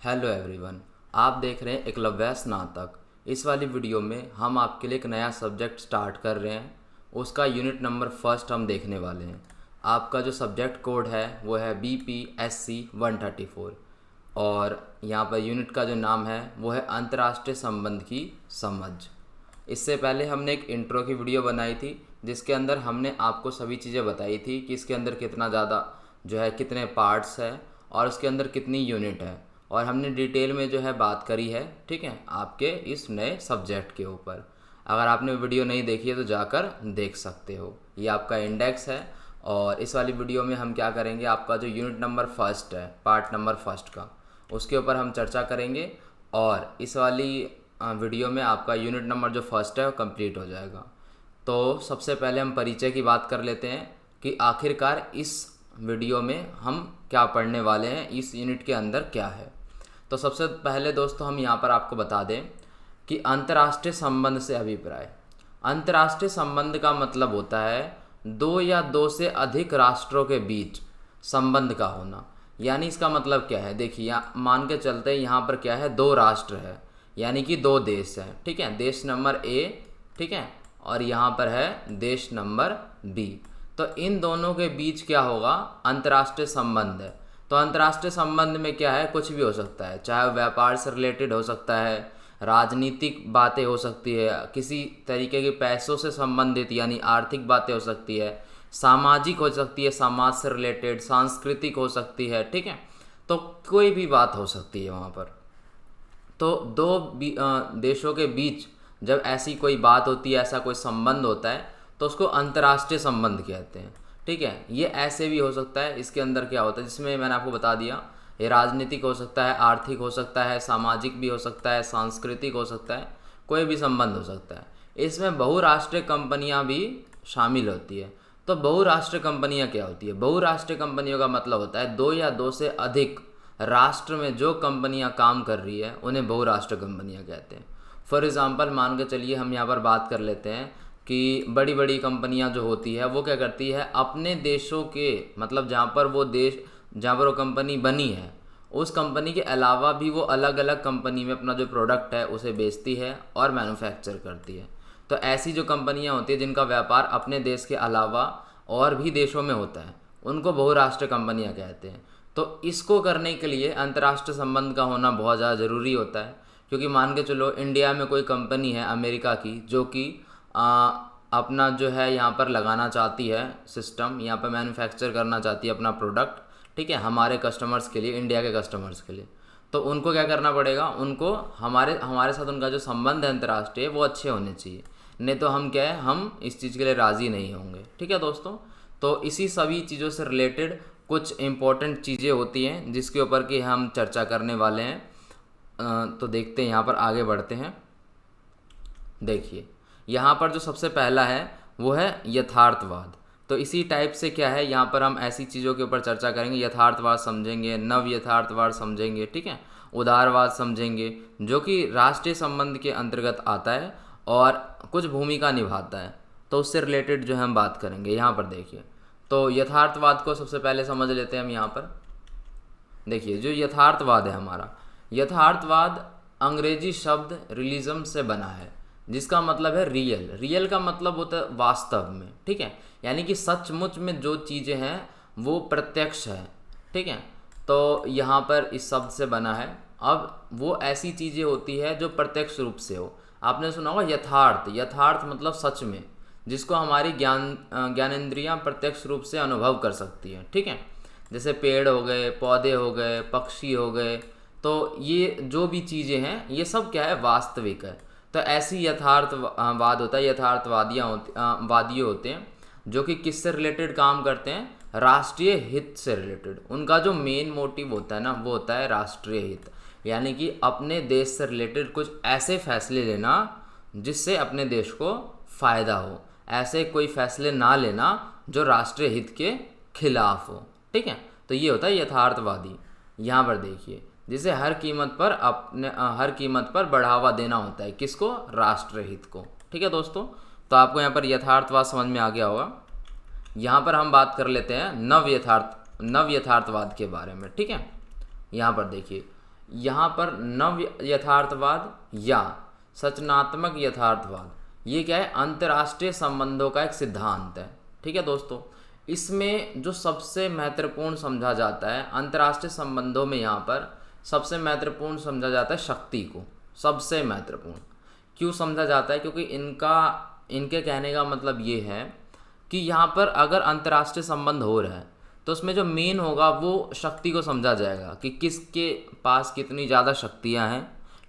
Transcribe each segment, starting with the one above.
Hello everyone, आप देख रहे हैं एकलव्य स्नातक। इस वाली वीडियो में हम आपके लिए एक नया सब्जेक्ट स्टार्ट कर रहे हैं। उसका यूनिट नंबर फर्स्ट हम देखने वाले हैं। आपका जो सब्जेक्ट कोड है वो है BPSC 134 और यहाँ पर यूनिट का जो नाम है वो है अंतर्राष्ट्रीय संबंध की समझ। इससे पहले हमने एक इंट्रो की वीडियो बनाई थी जिसके अंदर हमने आपको सभी चीज़ें बताई थी कि इसके अंदर कितना ज़्यादा जो है कितने पार्ट्स है और उसके अंदर कितनी यूनिट है, और हमने डिटेल में जो है बात करी है, ठीक है, आपके इस नए सब्जेक्ट के ऊपर। अगर आपने वीडियो नहीं देखी है तो जाकर देख सकते हो। ये आपका इंडेक्स है और इस वाली वीडियो में हम क्या करेंगे, आपका जो यूनिट नंबर फर्स्ट है, पार्ट नंबर फर्स्ट का, उसके ऊपर हम चर्चा करेंगे। और इस वाली वीडियो में आपका यूनिट नंबर जो फर्स्ट है वो कंप्लीट हो जाएगा। तो सबसे पहले हम परिचय की बात कर लेते हैं कि आखिरकार इस वीडियो में हम क्या पढ़ने वाले हैं, इस यूनिट के अंदर क्या है। तो सबसे पहले दोस्तों हम यहाँ पर आपको बता दें कि अंतर्राष्ट्रीय संबंध से अभिप्राय। अंतर्राष्ट्रीय संबंध का मतलब होता है दो या दो से अधिक राष्ट्रों के बीच संबंध का होना। यानी इसका मतलब क्या है, देखिए मान के चलते हैं यहाँ पर क्या है, दो राष्ट्र है यानी कि दो देश है, ठीक है, देश नंबर A, ठीक है, और यहाँ पर है देश नंबर B। तो इन दोनों के बीच क्या होगा, अंतर्राष्ट्रीय संबंध है। तो अंतर्राष्ट्रीय संबंध में क्या है, कुछ भी हो सकता है, चाहे व्यापार से रिलेटेड हो सकता है, राजनीतिक बातें हो सकती है, किसी तरीके के पैसों से संबंधित यानी आर्थिक बातें हो सकती है, सामाजिक हो सकती है, समाज से रिलेटेड, सांस्कृतिक हो सकती है, ठीक है। तो कोई भी बात हो सकती है वहाँ पर। तो दो देशों के बीच जब ऐसी कोई बात होती है, ऐसा कोई संबंध होता है, तो उसको अंतर्राष्ट्रीय संबंध कहते हैं, ठीक है। ये ऐसे भी हो सकता है, इसके अंदर क्या होता है, जिसमें मैंने आपको बता दिया, ये राजनीतिक हो सकता है, आर्थिक हो सकता है, सामाजिक भी हो सकता है, सांस्कृतिक हो सकता है, कोई भी संबंध हो सकता है। इसमें बहुराष्ट्रीय कंपनियां भी शामिल होती है। तो बहुराष्ट्रीय कंपनियां क्या होती है, बहुराष्ट्रीय कंपनियों का मतलब होता है दो या दो से अधिक राष्ट्र में जो कंपनियां काम कर रही है उन्हें बहुराष्ट्रीय कंपनियां कहते हैं। फॉर एग्ज़ाम्पल मान के चलिए हम यहाँ पर बात कर लेते हैं कि बड़ी बड़ी कंपनियां जो होती है वो क्या करती है, अपने देशों के मतलब जहाँ पर वो कंपनी बनी है उस कंपनी के अलावा भी वो अलग अलग कंपनी में अपना जो प्रोडक्ट है उसे बेचती है और मैन्युफैक्चर करती है। तो ऐसी जो कंपनियां होती है जिनका व्यापार अपने देश के अलावा और भी देशों में होता है उनको बहुराष्ट्रीय कंपनियां कहते हैं। तो इसको करने के लिए अंतर्राष्ट्रीय संबंध का होना बहुत ज़्यादा ज़रूरी होता है, क्योंकि मान के चलो इंडिया में कोई कंपनी है अमेरिका की जो कि अपना जो है यहाँ पर लगाना चाहती है सिस्टम, यहाँ पर मैन्युफैक्चर करना चाहती है अपना प्रोडक्ट, ठीक है, हमारे कस्टमर्स के लिए, इंडिया के कस्टमर्स के लिए। तो उनको क्या करना पड़ेगा, उनको हमारे हमारे साथ उनका जो संबंध है अंतर्राष्ट्रीय वो अच्छे होने चाहिए, नहीं तो हम क्या है, हम इस चीज़ के लिए राज़ी नहीं होंगे, ठीक है दोस्तों। तो इसी सभी चीज़ों से रिलेटेड कुछ इम्पोर्टेंट चीज़ें होती हैं जिसके ऊपर की हम चर्चा करने वाले हैं। तो देखते हैं, यहाँ पर आगे बढ़ते हैं। देखिए यहाँ पर जो सबसे पहला है वो है यथार्थवाद। तो इसी टाइप से क्या है, यहाँ पर हम ऐसी चीज़ों के ऊपर चर्चा करेंगे, यथार्थवाद समझेंगे, नव यथार्थवाद समझेंगे, ठीक है, उदारवाद समझेंगे, जो कि राष्ट्रीय संबंध के अंतर्गत आता है और कुछ भूमिका निभाता है। तो उससे रिलेटेड जो है हम बात करेंगे। यहाँ पर देखिए, तो यथार्थवाद को सबसे पहले समझ लेते हैं हम। यहाँ पर देखिए जो यथार्थवाद है हमारा, यथार्थवाद अंग्रेजी शब्द रियलिज्म से बना है जिसका मतलब है रियल। रियल का मतलब होता है वास्तव में, ठीक है, यानी कि सचमुच में जो चीज़ें हैं वो प्रत्यक्ष है, ठीक है। तो यहाँ पर इस शब्द से बना है। अब वो ऐसी चीज़ें होती है जो प्रत्यक्ष रूप से हो। आपने सुना होगा यथार्थ, यथार्थ मतलब सच में, जिसको हमारी ज्ञानेंद्रियाँ प्रत्यक्ष रूप से अनुभव कर सकती हैं, ठीक है। जैसे पेड़ हो गए, पौधे हो गए, पक्षी हो गए, तो ये जो भी चीज़ें हैं ये सब क्या है, वास्तविक है। तो ऐसी यथार्थवाद होता है, वादी होते हैं जो कि किससे रिलेटेड काम करते हैं, राष्ट्रीय हित से रिलेटेड। उनका जो मेन मोटिव होता है ना वो होता है राष्ट्रीय हित, यानी कि अपने देश से रिलेटेड कुछ ऐसे फैसले लेना जिससे अपने देश को फ़ायदा हो, ऐसे कोई फैसले ना लेना जो राष्ट्रीय हित के खिलाफ हो, ठीक है। तो ये होता है यथार्थवादी। यहाँ पर देखिए, जिसे हर कीमत पर बढ़ावा देना होता है, किसको, राष्ट्रीय हित को, ठीक है दोस्तों। तो आपको यहाँ पर यथार्थवाद समझ में आ गया होगा। यहाँ पर हम बात कर लेते हैं नव यथार्थवाद के बारे में, ठीक है। यहाँ पर देखिए यहाँ पर नव यथार्थवाद या सचनात्मक यथार्थवाद, ये क्या है, अंतर्राष्ट्रीय संबंधों का एक सिद्धांत है। ठीक है दोस्तों, इसमें जो सबसे महत्वपूर्ण समझा जाता है अंतर्राष्ट्रीय संबंधों में, यहाँ पर सबसे महत्वपूर्ण समझा जाता है शक्ति को। सबसे महत्वपूर्ण क्यों समझा जाता है? क्योंकि इनके कहने का मतलब ये है कि यहाँ पर अगर अंतर्राष्ट्रीय संबंध हो रहा है तो उसमें जो मेन होगा वो शक्ति को समझा जाएगा कि किसके पास कितनी ज़्यादा शक्तियाँ हैं।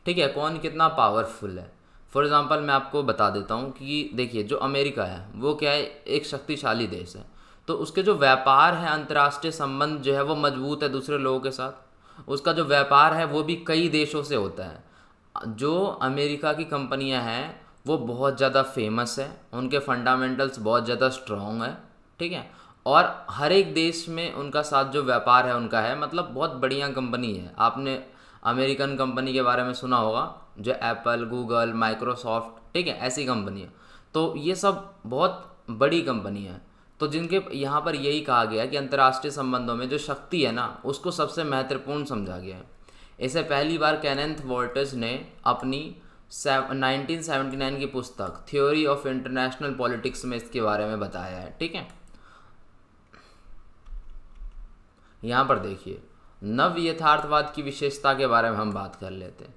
ठीक है, कौन कितना पावरफुल है। फॉर एग्ज़ाम्पल मैं आपको बता देता हूँ कि देखिए, जो अमेरिका है वो क्या है, एक शक्तिशाली देश है, तो उसके जो व्यापार है, अंतर्राष्ट्रीय संबंध जो है वो मजबूत है दूसरे लोगों के साथ। उसका जो व्यापार है वो भी कई देशों से होता है। जो अमेरिका की कंपनियां हैं वो बहुत ज़्यादा फेमस है, उनके फंडामेंटल्स बहुत ज़्यादा स्ट्रॉन्ग है। ठीक है, और हर एक देश में उनका साथ जो व्यापार है उनका है, मतलब बहुत बढ़िया कंपनी है। आपने अमेरिकन कंपनी के बारे में सुना होगा, जो एप्पल, गूगल, माइक्रोसॉफ्ट, ठीक है, ऐसी कंपनियाँ। तो ये सब बहुत बड़ी कंपनी है। तो जिनके यहाँ पर यही कहा गया है कि अंतर्राष्ट्रीय संबंधों में जो शक्ति है ना, उसको सबसे महत्वपूर्ण समझा गया है। इसे पहली बार केनेथ वॉल्टर्स ने अपनी 1979 की पुस्तक थ्योरी ऑफ इंटरनेशनल पॉलिटिक्स में इसके बारे में बताया है। ठीक है, यहाँ पर देखिए, नव यथार्थवाद की विशेषता के बारे में हम बात कर लेते हैं।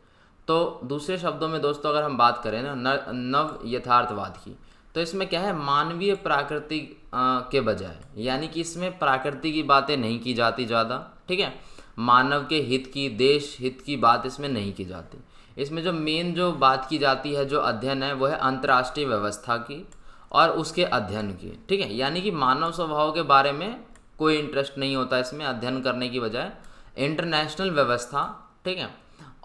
तो दूसरे शब्दों में दोस्तों अगर हम बात करें ना नव यथार्थवाद की, तो इसमें क्या है, मानवीय प्रकृति के बजाय, यानी कि इसमें प्रकृति की बातें नहीं की जाती ज़्यादा। ठीक है, मानव के हित की, देश हित की बात इसमें नहीं की जाती। इसमें जो मेन जो बात की जाती है, जो अध्ययन है, वो है अंतर्राष्ट्रीय व्यवस्था की और उसके अध्ययन की। ठीक है, यानी कि मानव स्वभाव के बारे में कोई इंटरेस्ट नहीं होता इसमें अध्ययन करने की बजाय इंटरनेशनल व्यवस्था, ठीक है,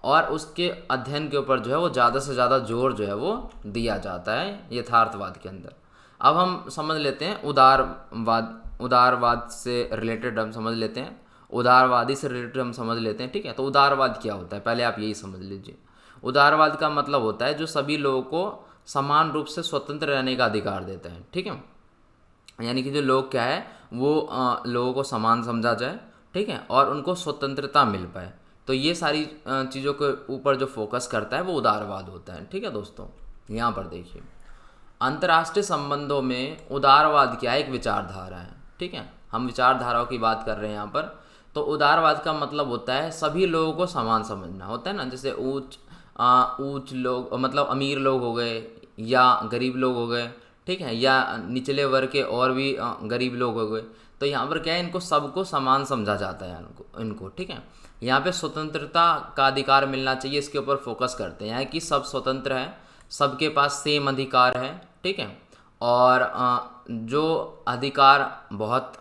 और उसके अध्ययन के ऊपर जो है वो ज़्यादा से ज़्यादा जोर जो है वो दिया जाता है यथार्थवाद के अंदर। अब हम समझ लेते हैं उदारवाद से रिलेटेड हम समझ लेते हैं, उदारवादी से रिलेटेड हम समझ लेते हैं। ठीक है, तो उदारवाद क्या होता है पहले आप यही समझ लीजिए। उदारवाद का मतलब होता है जो सभी लोगों को समान रूप से स्वतंत्र रहने का अधिकार देता है। ठीक है, यानी कि जो लोग क्या है वो लोगों को समान समझा जाए, ठीक है, और उनको स्वतंत्रता मिल पाए। तो ये सारी चीज़ों के ऊपर जो फोकस करता है वो उदारवाद होता है। ठीक है दोस्तों, यहाँ पर देखिए, अंतर्राष्ट्रीय संबंधों में उदारवाद क्या है, एक विचारधारा है। ठीक है, हम विचारधाराओं की बात कर रहे हैं यहाँ पर। तो उदारवाद का मतलब होता है सभी लोगों को समान समझना, होता है ना, जैसे ऊंच लोग, मतलब अमीर लोग हो गए या गरीब लोग हो गए, ठीक है, या निचले वर्ग के और भी गरीब लोग हो गए। तो यहाँ पर क्या है, इनको सबको समान समझा जाता है इनको। ठीक है, यहाँ पे स्वतंत्रता का अधिकार मिलना चाहिए, इसके ऊपर फोकस करते हैं कि सब स्वतंत्र हैं, सबके पास सेम अधिकार है। ठीक है, और जो अधिकार बहुत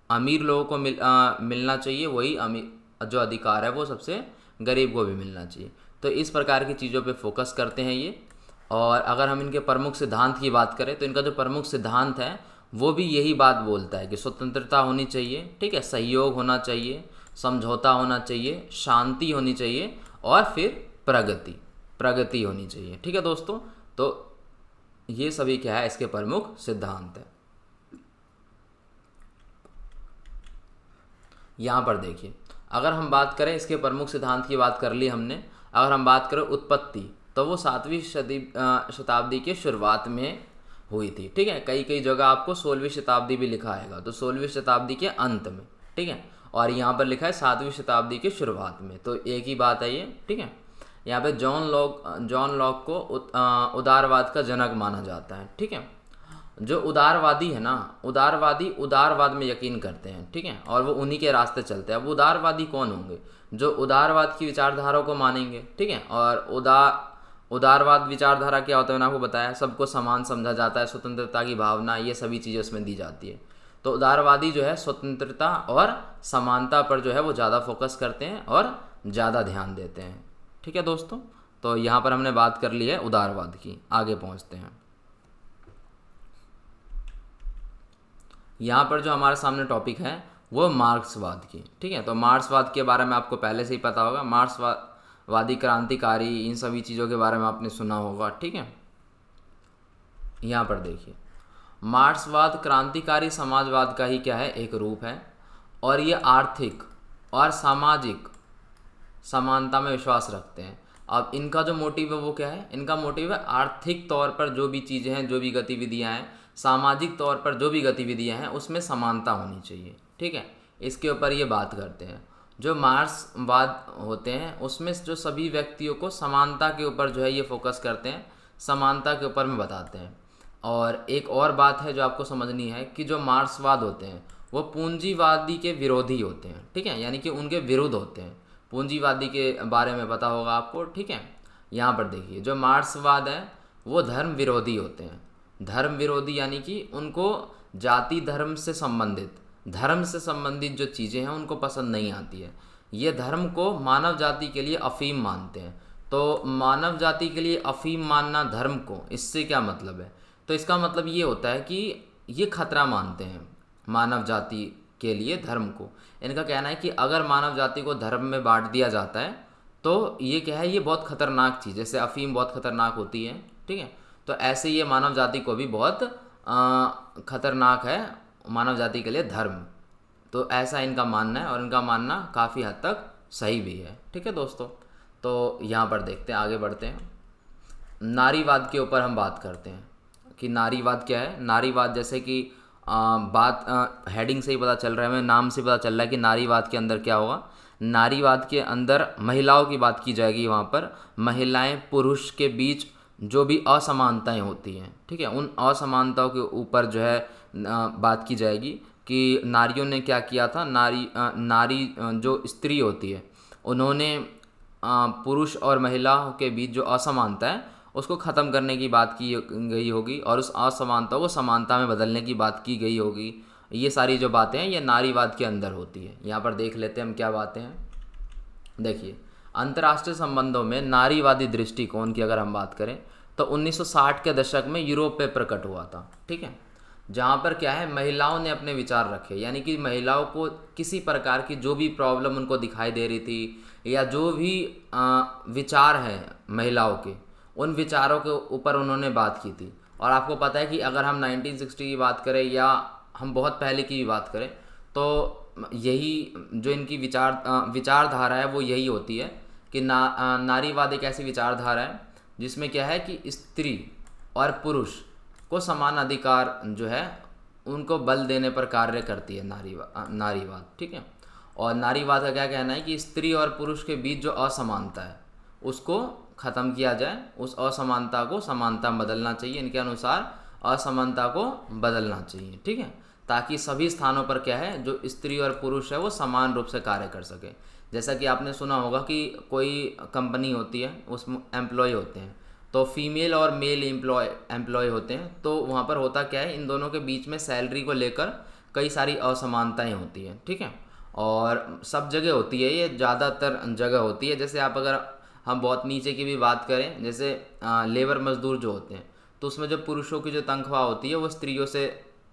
अमीर लोगों को मिलना चाहिए, वही अमीर जो अधिकार है वो सबसे गरीब को भी मिलना चाहिए। तो इस प्रकार की चीज़ों पे फोकस करते हैं ये। और अगर हम इनके प्रमुख सिद्धांत की बात करें तो इनका जो प्रमुख सिद्धांत है वो भी यही बात बोलता है कि स्वतंत्रता होनी चाहिए, ठीक है, सहयोग होना चाहिए, समझौता होना चाहिए, शांति होनी चाहिए और फिर प्रगति होनी चाहिए। ठीक है दोस्तों, तो ये सभी क्या है, इसके प्रमुख सिद्धांत है। यहाँ पर देखिए, अगर हम बात करें इसके प्रमुख सिद्धांत की बात कर ली हमने। अगर हम बात करें उत्पत्ति, तो वो 7वीं शताब्दी के शुरुआत में हुई थी। ठीक है, कई जगह आपको 16वीं शताब्दी भी लिखा आएगा, तो 16वीं शताब्दी के अंत में, ठीक है, और यहाँ पर लिखा है 7वीं शताब्दी की शुरुआत में, तो एक ही बात है ये। ठीक है, यहाँ पे जॉन लॉक को उदारवाद का जनक माना जाता है। ठीक है, जो उदारवादी है ना, उदारवाद में यकीन करते हैं, ठीक है, और वो उन्हीं के रास्ते चलते हैं। अब उदारवादी कौन होंगे? जो उदारवाद की विचारधाराओं को मानेंगे, ठीक है, और उदारवाद विचारधारा क्या होता है मैंने आपको बताया, सबको समान समझा जाता है, स्वतंत्रता की भावना, ये सभी चीज़ें उसमें दी जाती है। तो उदारवादी जो है स्वतंत्रता और समानता पर जो है वो ज़्यादा फोकस करते हैं और ज़्यादा ध्यान देते हैं। ठीक है दोस्तों, तो यहाँ पर हमने बात कर ली है उदारवाद की। आगे पहुँचते हैं। यहाँ पर जो हमारे सामने टॉपिक है वो मार्क्सवाद की। ठीक है, तो मार्क्सवाद के बारे में आपको पहले से ही पता होगा, मार्क्सवादी क्रांतिकारी, इन सभी चीज़ों के बारे में आपने सुना होगा। ठीक है, यहाँ पर देखिए, मार्क्सवाद क्रांतिकारी समाजवाद का ही क्या है, एक रूप है, और ये आर्थिक और सामाजिक समानता में विश्वास रखते हैं। अब इनका जो मोटिव है वो क्या है? इनका मोटिव है आर्थिक तौर पर जो भी चीज़ें हैं, जो भी गतिविधियां हैं, सामाजिक तौर पर जो भी गतिविधियां हैं, उसमें समानता होनी चाहिए। ठीक है, इसके ऊपर ये बात करते हैं। जो मार्क्सवाद होते हैं उसमें जो सभी व्यक्तियों को समानता के ऊपर जो है ये फोकस करते हैं, समानता के ऊपर में बताते हैं। और एक और बात है जो आपको समझनी है कि जो मार्क्सवाद होते हैं वो पूंजीवादी के विरोधी होते हैं। ठीक है, यानी कि उनके विरुद्ध होते हैं। पूंजीवादी के बारे में पता होगा आपको। ठीक है, यहाँ पर देखिए जो मार्क्सवाद है वो धर्म विरोधी होते हैं। धर्म विरोधी यानी कि उनको जाति धर्म से संबंधित जो चीज़ें हैं उनको पसंद नहीं आती है। ये धर्म को मानव जाति के लिए अफीम मानते हैं। तो मानव जाति के लिए अफीम मानना धर्म को, इससे क्या मतलब है? तो इसका मतलब ये होता है कि ये खतरा मानते हैं मानव जाति के लिए धर्म को। इनका कहना है कि अगर मानव जाति को धर्म में बांट दिया जाता है तो ये क्या है, ये बहुत खतरनाक चीज़, जैसे अफीम बहुत खतरनाक होती है। ठीक है, तो ऐसे ये मानव जाति को भी बहुत खतरनाक है, मानव जाति के लिए धर्म। तो ऐसा इनका मानना है और इनका मानना काफ़ी हद तक सही भी है। ठीक है दोस्तों, तो यहाँ पर देखते हैं, आगे बढ़ते हैं। नारीवाद के ऊपर हम बात करते हैं कि नारीवाद क्या है। नारीवाद जैसे कि हेडिंग से ही पता चल रहा है, हमें नाम से पता चल रहा है कि नारीवाद के अंदर क्या होगा। नारीवाद के अंदर महिलाओं की बात की जाएगी। वहाँ पर महिलाएं पुरुष के बीच जो भी असमानताएं होती हैं, ठीक है, उन असमानताओं के ऊपर जो है बात की जाएगी कि नारियों ने क्या किया था। नारी जो स्त्री होती है उन्होंने पुरुष और महिलाओं के बीच जो असमानता है उसको ख़त्म करने की बात की गई होगी और उस असमानता को समानता में बदलने की बात की गई होगी। ये सारी जो बातें हैं ये नारीवाद के अंदर होती है। यहाँ पर देख लेते हैं हम क्या बातें हैं। देखिए, अंतर्राष्ट्रीय संबंधों में नारीवादी दृष्टिकोण की अगर हम बात करें तो 1960 के दशक में यूरोप पे प्रकट हुआ था। ठीक है, जहाँ पर क्या है, महिलाओं ने अपने विचार रखे, यानी कि महिलाओं को किसी प्रकार की जो भी प्रॉब्लम उनको दिखाई दे रही थी या जो भी विचार हैं महिलाओं के, उन विचारों के ऊपर उन्होंने बात की थी। और आपको पता है कि अगर हम 1960 की बात करें या हम बहुत पहले की भी बात करें तो यही जो इनकी विचारधारा है वो यही होती है कि नारीवाद एक ऐसी विचारधारा है जिसमें क्या है कि स्त्री और पुरुष को समान अधिकार जो है उनको बल देने पर कार्य करती है नारीवाद। ठीक है, और नारीवाद का क्या कहना है कि स्त्री और पुरुष के बीच जो असमानता है उसको ख़त्म किया जाए, उस असमानता को समानता में बदलना चाहिए। इनके अनुसार असमानता को बदलना चाहिए। ठीक है, ताकि सभी स्थानों पर क्या है, जो स्त्री और पुरुष है वो समान रूप से कार्य कर सके। जैसा कि आपने सुना होगा कि कोई कंपनी होती है, उसमें एम्प्लॉय होते हैं, तो फीमेल और मेल एम्प्लॉय होते हैं। तो वहाँ पर होता क्या है, इन दोनों के बीच में सैलरी को लेकर कई सारी असमानताएं होती हैं। ठीक है, और सब जगह होती है, ये ज़्यादातर जगह होती है। जैसे आप अगर हम बहुत नीचे की भी बात करें, जैसे लेबर मजदूर जो होते हैं, तो उसमें जो पुरुषों की जो तनख्वाह होती है वो स्त्रियों से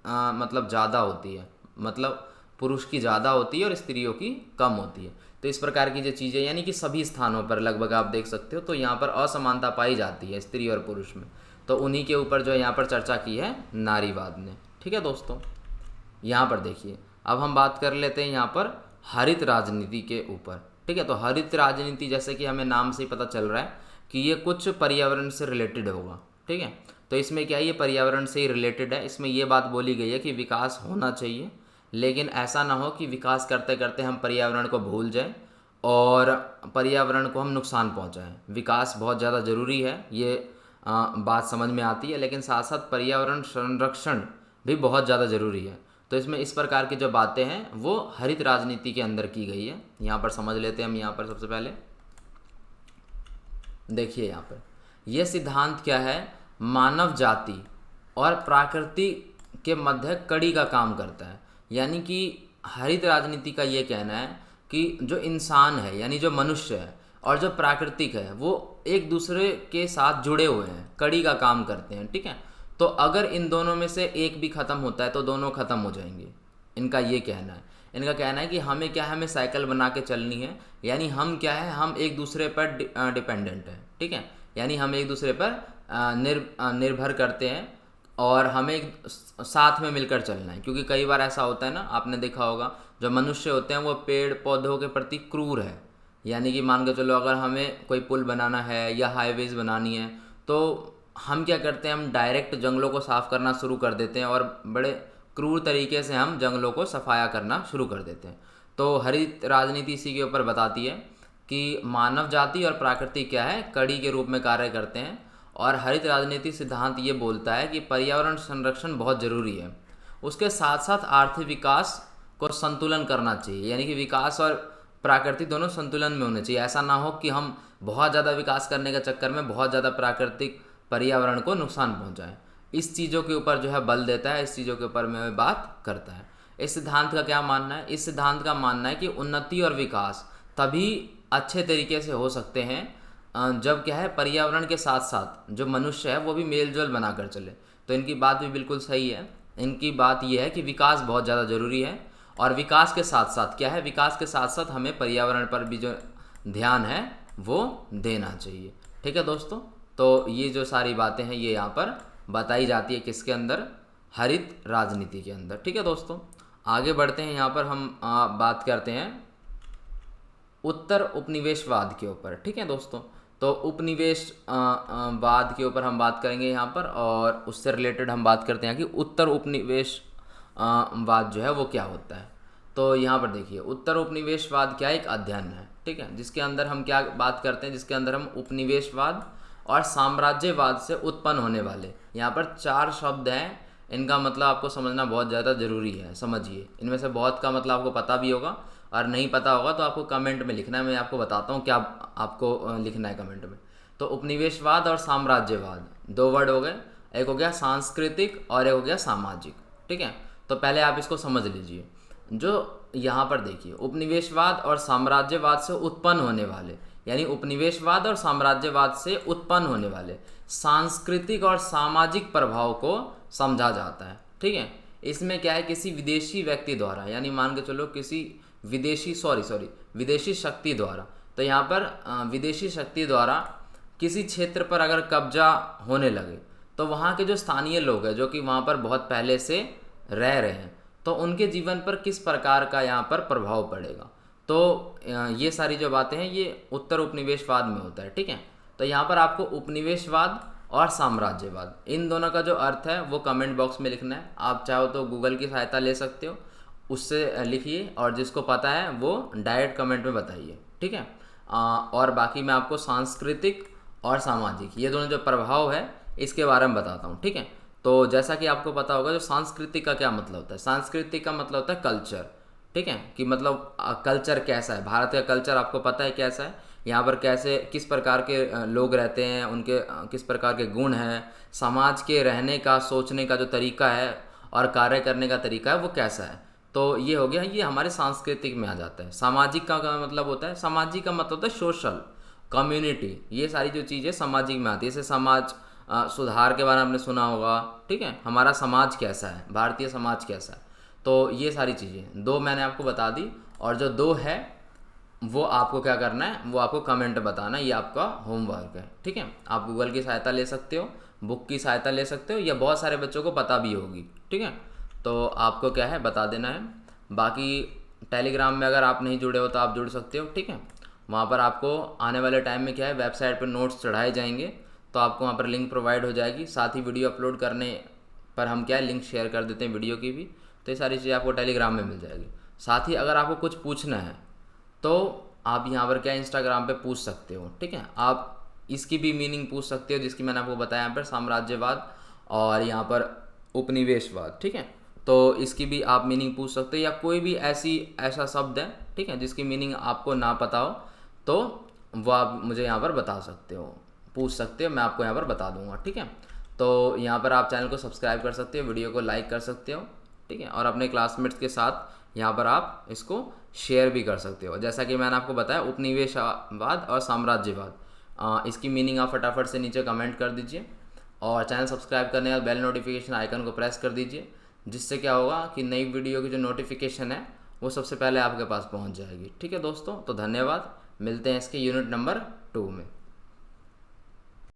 मतलब ज़्यादा होती है, मतलब पुरुष की ज़्यादा होती है और स्त्रियों की कम होती है। तो इस प्रकार की जो चीज़ें, यानी कि सभी स्थानों पर लगभग आप देख सकते हो, तो यहाँ पर असमानता पाई जाती है स्त्री और पुरुष में। तो उन्हीं के ऊपर जो है यहाँ पर चर्चा की है नारीवाद ने। ठीक है दोस्तों, यहाँ पर देखिए, अब हम बात कर लेते हैं यहाँ पर हरित राजनीति के ऊपर। ठीक है, तो हरित राजनीति जैसे कि हमें नाम से ही पता चल रहा है कि ये कुछ पर्यावरण से रिलेटेड होगा। ठीक है, तो इसमें क्या है, ये पर्यावरण से ही रिलेटेड है। इसमें ये बात बोली गई है कि विकास होना चाहिए, लेकिन ऐसा ना हो कि विकास करते करते हम पर्यावरण को भूल जाएं और पर्यावरण को हम नुकसान पहुंचाएं। विकास बहुत ज़्यादा ज़रूरी है, ये बात समझ में आती है, लेकिन साथ साथ पर्यावरण संरक्षण भी बहुत ज़्यादा ज़रूरी है। तो इसमें इस प्रकार की जो बातें हैं वो हरित राजनीति के अंदर की गई है। यहाँ पर समझ लेते हैं हम। यहाँ पर सबसे पहले देखिए, यहाँ पर यह सिद्धांत क्या है, मानव जाति और प्रकृति के मध्य कड़ी का काम करता है। यानी कि हरित राजनीति का ये कहना है कि जो इंसान है, यानी जो मनुष्य है, और जो प्राकृतिक है, वो एक दूसरे के साथ जुड़े हुए हैं, कड़ी का काम करते हैं। ठीक है, तो अगर इन दोनों में से एक भी ख़त्म होता है तो दोनों ख़त्म हो जाएंगे, इनका ये कहना है। इनका कहना है कि हमें क्या है, हमें साइकिल बना के चलनी है, यानी हम क्या है, हम एक दूसरे पर डिपेंडेंट है। ठीक है, यानी हम एक दूसरे पर निर्भर करते हैं और हमें साथ में मिलकर चलना है। क्योंकि कई बार ऐसा होता है ना, आपने देखा होगा, जो मनुष्य होते हैं वो पेड़ पौधों के प्रति क्रूर है, यानी कि मान के चलो अगर हमें कोई पुल बनाना है या हाईवेज बनानी है तो हम क्या करते हैं, हम डायरेक्ट जंगलों को साफ़ करना शुरू कर देते हैं और बड़े क्रूर तरीके से हम जंगलों को सफाया करना शुरू कर देते हैं। तो हरित राजनीति इसी के ऊपर बताती है कि मानव जाति और प्रकृति क्या है, कड़ी के रूप में कार्य करते हैं। और हरित राजनीति सिद्धांत ये बोलता है कि पर्यावरण संरक्षण बहुत ज़रूरी है, उसके साथ साथ आर्थिक विकास को संतुलन करना चाहिए। यानी कि विकास और प्राकृतिक दोनों संतुलन में होने चाहिए। ऐसा ना हो कि हम बहुत ज़्यादा विकास करने के चक्कर में बहुत ज़्यादा प्राकृतिक पर्यावरण को नुकसान पहुंचाएं। इस चीज़ों के ऊपर जो है बल देता है, इस चीज़ों के ऊपर में बात करता है। इस सिद्धांत का क्या मानना है? इस सिद्धांत का मानना है कि उन्नति और विकास तभी अच्छे तरीके से हो सकते हैं जब क्या है, पर्यावरण के साथ साथ जो मनुष्य है वो भी मेल जोल बनाकर चले। तो इनकी बात भी बिल्कुल सही है। इनकी बात यह है कि विकास बहुत ज़्यादा ज़रूरी है और विकास के साथ साथ क्या है, विकास के साथ साथ हमें पर्यावरण पर भी जो ध्यान है वो देना चाहिए। ठीक है दोस्तों, तो ये जो सारी बातें हैं ये यहाँ पर बताई जाती है किसके अंदर, हरित राजनीति के अंदर। ठीक है दोस्तों, आगे बढ़ते हैं। यहाँ पर हम बात करते हैं उत्तर उपनिवेशवाद के ऊपर। ठीक है दोस्तों, तो उपनिवेश वाद के ऊपर हम बात करेंगे यहाँ पर, और उससे रिलेटेड हम बात करते हैं कि उत्तर उपनिवेश वाद जो है वो क्या होता है। तो यहाँ पर देखिए, उत्तर उपनिवेशवाद क्या एक अध्ययन है, ठीक है, जिसके अंदर हम क्या बात करते हैं, जिसके अंदर हम उपनिवेशवाद और साम्राज्यवाद से उत्पन्न होने वाले, यहाँ पर 4 शब्द हैं, इनका मतलब आपको समझना बहुत ज़्यादा ज़रूरी है। समझिए, इनमें से बहुत का मतलब आपको पता भी होगा और नहीं पता होगा तो आपको कमेंट में लिखना है। मैं आपको बताता हूँ क्या आपको लिखना है कमेंट में। तो उपनिवेशवाद और साम्राज्यवाद 2 वर्ड हो गए, एक हो गया सांस्कृतिक और एक हो गया सामाजिक। ठीक है, तो पहले आप इसको समझ लीजिए। जो यहाँ पर देखिए, उपनिवेशवाद और साम्राज्यवाद से उत्पन्न होने वाले, यानी उपनिवेशवाद और साम्राज्यवाद से उत्पन्न होने वाले सांस्कृतिक और सामाजिक प्रभाव को समझा जाता है। ठीक है, इसमें क्या है, किसी विदेशी व्यक्ति द्वारा, यानी मान के चलो किसी विदेशी शक्ति द्वारा। तो यहाँ पर विदेशी शक्ति द्वारा किसी क्षेत्र पर अगर कब्जा होने लगे तो वहाँ के जो स्थानीय लोग हैं, जो कि वहाँ पर बहुत पहले से रह रहे हैं, तो उनके जीवन पर किस प्रकार का यहाँ पर प्रभाव पड़ेगा। तो ये सारी जो बातें हैं ये उत्तर उपनिवेशवाद में होता है। ठीक है, तो यहाँ पर आपको उपनिवेशवाद और साम्राज्यवाद, इन दोनों का जो अर्थ है वो कमेंट बॉक्स में लिखना है। आप चाहो तो गूगल की सहायता ले सकते हो, उससे लिखिए, और जिसको पता है वो डायरेक्ट कमेंट में बताइए। ठीक है, और बाकी मैं आपको सांस्कृतिक और सामाजिक, ये दोनों जो प्रभाव है इसके बारे में बताता हूँ। ठीक है, तो जैसा कि आपको पता होगा, जो सांस्कृतिक का क्या मतलब होता है, सांस्कृतिक का मतलब होता है कल्चर। ठीक है, कि मतलब कल्चर कैसा है, भारत का कल्चर आपको पता है कैसा है, यहाँ पर कैसे किस प्रकार के लोग रहते हैं, उनके किस प्रकार के गुण हैं, समाज के रहने का, सोचने का जो तरीका है और कार्य करने का तरीका है वो कैसा है। तो ये हो गया, ये हमारे सांस्कृतिक में आ जाता है। सामाजिक का मतलब होता है, सामाजिक का मतलब होता है सोशल, कम्युनिटी, ये सारी जो चीज़ें सामाजिक में आती है। जैसे समाज सुधार के बारे में आपने सुना होगा। ठीक है, हमारा समाज कैसा है, भारतीय समाज कैसा है, तो ये सारी चीज़ें 2 मैंने आपको बता दी, और जो 2 है वो आपको क्या करना है, वो आपको कमेंट बताना, ये आपका होमवर्क है। ठीक है, आप गूगल की सहायता ले सकते हो, बुक की सहायता ले सकते हो, या बहुत सारे बच्चों को पता भी होगी। ठीक है, तो आपको क्या है बता देना है। बाकी टेलीग्राम में अगर आप नहीं जुड़े हो तो आप जुड़ सकते हो। ठीक है, वहाँ पर आपको आने वाले टाइम में क्या है, वेबसाइट पर नोट्स चढ़ाए जाएंगे, तो आपको वहाँ पर लिंक प्रोवाइड हो जाएगी। साथ ही वीडियो अपलोड करने पर हम क्या है, लिंक शेयर कर देते हैं वीडियो की भी, तो ये सारी चीज़ें आपको टेलीग्राम में मिल जाएगी। साथ ही अगर आपको कुछ पूछना है तो आप यहाँ पर क्या इंस्टाग्राम पे पूछ सकते हो। ठीक है, आप इसकी भी मीनिंग पूछ सकते हो जिसकी मैंने आपको बताया यहाँ पर, साम्राज्यवाद और यहाँ पर उपनिवेशवाद। ठीक है, तो इसकी भी आप मीनिंग पूछ सकते हो, या कोई भी ऐसा शब्द है, ठीक है, जिसकी मीनिंग आपको ना पता हो तो वो आप मुझे यहाँ पर बता सकते हो, पूछ सकते हो, मैं आपको यहाँ पर बता दूंगा। ठीक है, तो यहाँ पर आप चैनल को सब्सक्राइब कर सकते हो, वीडियो को लाइक कर सकते हो। ठीक है, और अपने क्लासमेट्स के साथ यहाँ पर आप इसको शेयर भी कर सकते हो। जैसा कि मैंने आपको बताया, उपनिवेशवाद और साम्राज्यवाद, इसकी मीनिंग आप फटाफट से नीचे कमेंट कर दीजिए, और चैनल सब्सक्राइब करने के बाद बेल नोटिफिकेशन आइकन को प्रेस कर दीजिए, जिससे क्या होगा कि नई वीडियो की जो नोटिफिकेशन है वो सबसे पहले आपके पास पहुंच जाएगी। ठीक है दोस्तों, तो धन्यवाद, मिलते हैं इसके यूनिट नंबर 2 में।